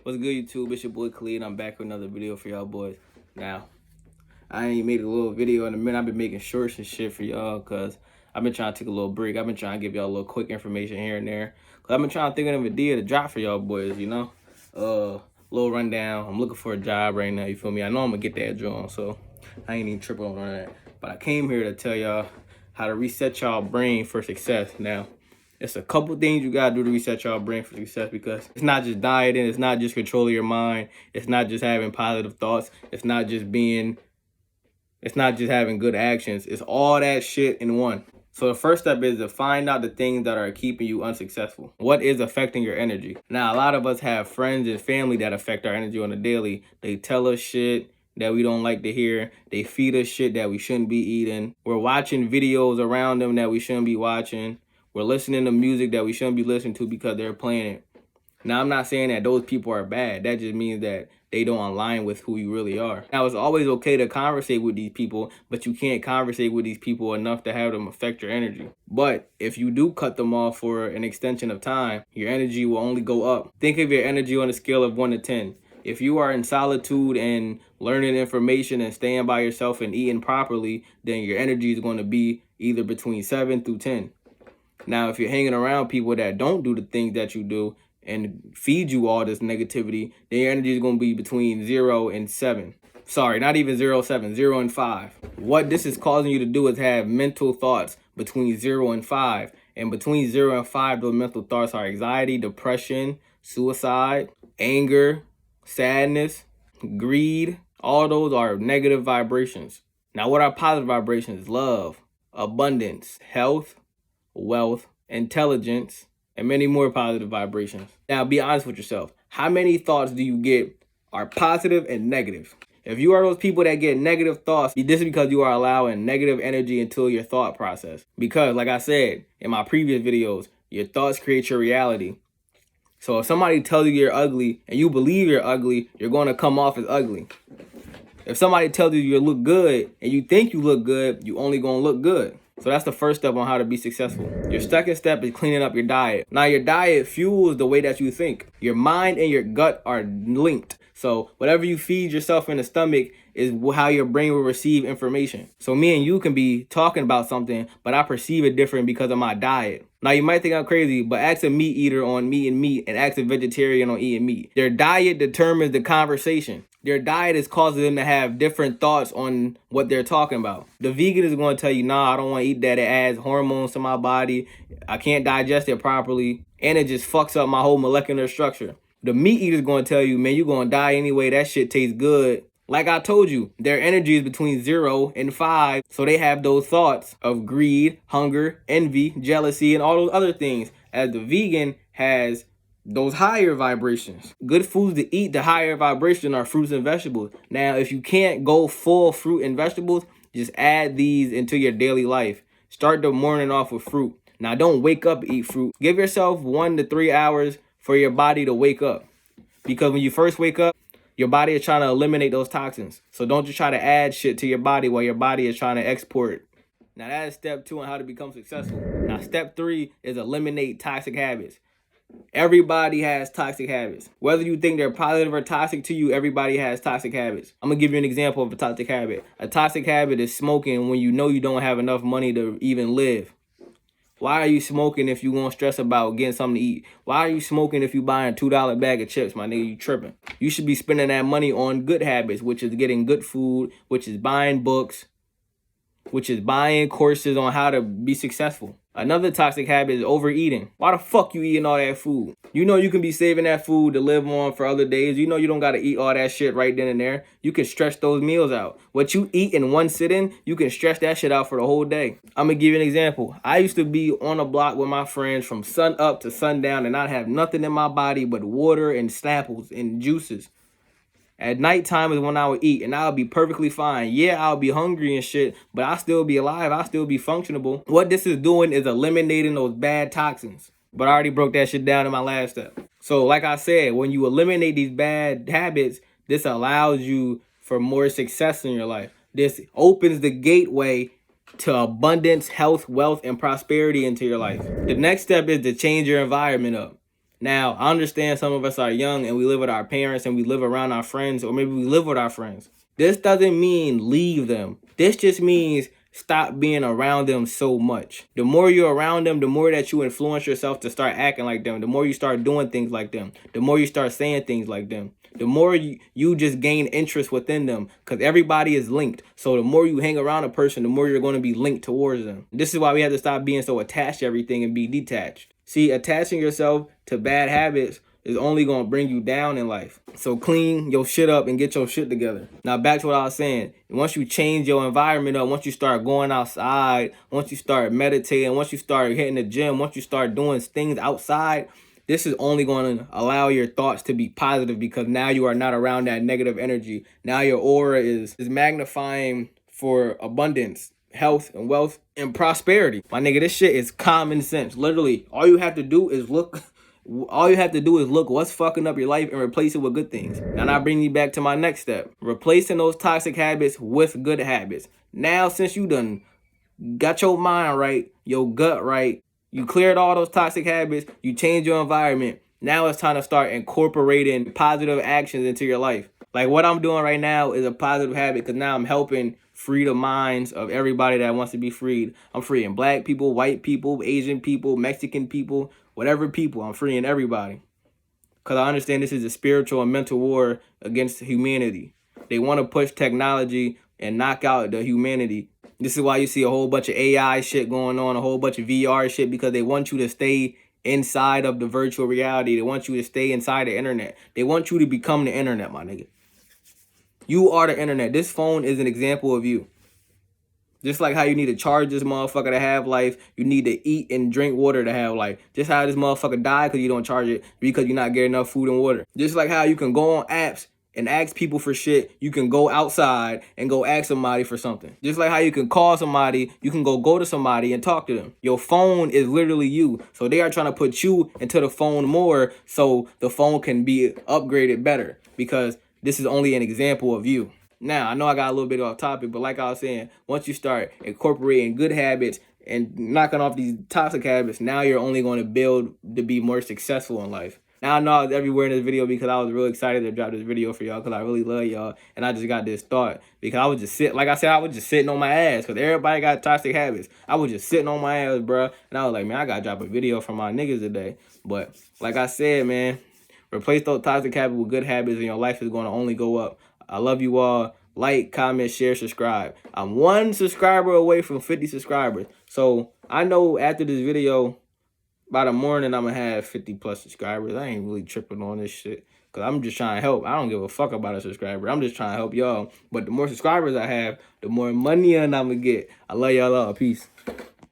What's good, YouTube? It's your boy Khalid. I'm back with another video for y'all boys. Now, I ain't made a little video in a minute. I've been making shorts and shit for y'all because I've been trying to take a little break. I've been trying to give y'all a little quick information here and there. Cause I've been trying to think of a video to drop for y'all boys, you know? Little rundown. I'm looking for a job right now, you feel me? I know I'm gonna get that job, so I ain't even tripping on that. But I came here to tell y'all how to reset y'all brain for success. Now, it's a couple things you gotta do to reset your brain for success, because it's not just dieting, it's not just controlling your mind, it's not just having positive thoughts, it's not just having good actions. It's all that shit in one. So the first step is to find out the things that are keeping you unsuccessful. What is affecting your energy? Now, a lot of us have friends and family that affect our energy on a daily. They tell us shit that we don't like to hear. They feed us shit that we shouldn't be eating. We're watching videos around them that we shouldn't be watching. We're listening to music that we shouldn't be listening to because they're playing it. Now, I'm not saying that those people are bad. That just means that they don't align with who you really are. Now, it's always okay to conversate with these people, but you can't conversate with these people enough to have them affect your energy. But if you do cut them off for an extension of time, your energy will only go up. Think of your energy on a scale of 1 to 10. If you are in solitude and learning information and staying by yourself and eating properly, then your energy is going to be either between 7 through 10. Now, if you're hanging around people that don't do the things that you do and feed you all this negativity, then your energy is going to be between 0 and 7. Sorry, not even 0, 7, 0 and 5. What this is causing you to do is have mental thoughts between 0 and 5. And between 0 and 5, those mental thoughts are anxiety, depression, suicide, anger, sadness, greed. All those are negative vibrations. Now, what are positive vibrations? Love, abundance, health, wealth, intelligence, and many more positive vibrations. Now, be honest with yourself. How many thoughts do you get are positive and negative? If you are those people that get negative thoughts, this is because you are allowing negative energy into your thought process. Because, like I said in my previous videos, your thoughts create your reality. So if somebody tells you you're ugly and you believe you're ugly, you're going to come off as ugly. If somebody tells you you look good and you think you look good, you only going to look good. So that's the first step on how to be successful. Your second step is cleaning up your diet. Now, your diet fuels the way that you think. Your mind and your gut are linked. So whatever you feed yourself in the stomach is how your brain will receive information. So me and you can be talking about something, but I perceive it different because of my diet. Now, you might think I'm crazy, but ask a meat eater on eating meat and ask a vegetarian on eating meat. Their diet determines the conversation. Their diet is causing them to have different thoughts on what they're talking about. The vegan is going to tell you, nah, I don't want to eat that. It adds hormones to my body. I can't digest it properly. And it just fucks up my whole molecular structure. The meat eater is going to tell you, man, you're going to die anyway. That shit tastes good. Like I told you, their energy is between 0 and 5. So they have those thoughts of greed, hunger, envy, jealousy, and all those other things. As the vegan has those higher vibrations. Good foods to eat, the higher vibration, are fruits and vegetables. Now, if you can't go full fruit and vegetables, just add these into your daily life. Start the morning off with fruit. Now, don't wake up to eat fruit. Give yourself 1 to 3 hours for your body to wake up. Because when you first wake up, your body is trying to eliminate those toxins. So don't just try to add shit to your body while your body is trying to export. Now, that is step 2 on how to become successful. Now, step 3 is eliminate toxic habits. Everybody has toxic habits. Whether you think they're positive or toxic to you, everybody has toxic habits. I'm going to give you an example of a toxic habit. A toxic habit is smoking when you know you don't have enough money to even live. Why are you smoking if you going to stress about getting something to eat? Why are you smoking if you buying a $2 bag of chips, my nigga? You tripping. You should be spending that money on good habits, which is getting good food, which is buying books, which is buying courses on how to be successful. Another toxic habit is overeating. Why the fuck you eating all that food? You know you can be saving that food to live on for other days. You know you don't got to eat all that shit right then and there. You can stretch those meals out. What you eat in one sitting, you can stretch that shit out for the whole day. I'm going to give you an example. I used to be on a block with my friends from sun up to sundown and not have nothing in my body but water and Snapples and juices. At nighttime is when I would eat, and I would be perfectly fine. Yeah, I'll be hungry and shit, but I'll still be alive. I'll still be functionable. What this is doing is eliminating those bad toxins. But I already broke that shit down in my last step. So like I said, when you eliminate these bad habits, this allows you for more success in your life. This opens the gateway to abundance, health, wealth, and prosperity into your life. The next step is to change your environment up. Now, I understand some of us are young and we live with our parents and we live around our friends, or maybe we live with our friends. This doesn't mean leave them. This just means stop being around them so much. The more you're around them, the more that you influence yourself to start acting like them. The more you start doing things like them. The more you start saying things like them. The more you just gain interest within them, because everybody is linked. So the more you hang around a person, the more you're going to be linked towards them. This is why we have to stop being so attached to everything and be detached. See, attaching yourself to bad habits is only going to bring you down in life. So clean your shit up and get your shit together. Now back to what I was saying. Once you change your environment up, once you start going outside, once you start meditating, once you start hitting the gym, once you start doing things outside, this is only going to allow your thoughts to be positive, because now you are not around that negative energy. Now your aura is magnifying for abundance, health, and wealth, and prosperity. My nigga, this shit is common sense. Literally, all you have to do is look what's fucking up your life and replace it with good things. And I bring you back to my next step. Replacing those toxic habits with good habits. Now, since you done got your mind right, your gut right, you cleared all those toxic habits, you changed your environment, now it's time to start incorporating positive actions into your life. Like what I'm doing right now is a positive habit, because now I'm helping free the minds of everybody that wants to be freed. I'm freeing black people, white people, Asian people, Mexican people, whatever people. I'm freeing everybody. Because I understand this is a spiritual and mental war against humanity. They want to push technology and knock out the humanity. This is why you see a whole bunch of AI shit going on, a whole bunch of VR shit, because they want you to stay inside of the virtual reality. They want you to stay inside the internet. They want you to become the internet, my nigga. You are the internet. This phone is an example of you. Just like how you need to charge this motherfucker to have life, you need to eat and drink water to have life. Just how this motherfucker died because you don't charge it because you're not getting enough food and water. Just like how you can go on apps and ask people for shit, you can go outside and go ask somebody for something. Just like how you can call somebody, you can go to somebody and talk to them. Your phone is literally you. So they are trying to put you into the phone more so the phone can be upgraded better, because this is only an example of you. Now, I know I got a little bit off topic, but like I was saying, once you start incorporating good habits and knocking off these toxic habits, now you're only going to build to be more successful in life. Now, I know I was everywhere in this video because I was really excited to drop this video for y'all, because I really love y'all, and I just got this thought because I was just I was just sitting on my ass, because everybody got toxic habits. I was just sitting on my ass, bro, and I was like, man, I got to drop a video for my niggas today. But like I said, man, replace those toxic habits with good habits and your life is going to only go up. I love you all. Like, comment, share, subscribe. I'm 1 subscriber away from 50 subscribers. So I know after this video, by the morning, I'm going to have 50 plus subscribers. I ain't really tripping on this shit, because I'm just trying to help. I don't give a fuck about a subscriber. I'm just trying to help y'all. But the more subscribers I have, the more money I'm going to get. I love y'all all. Peace.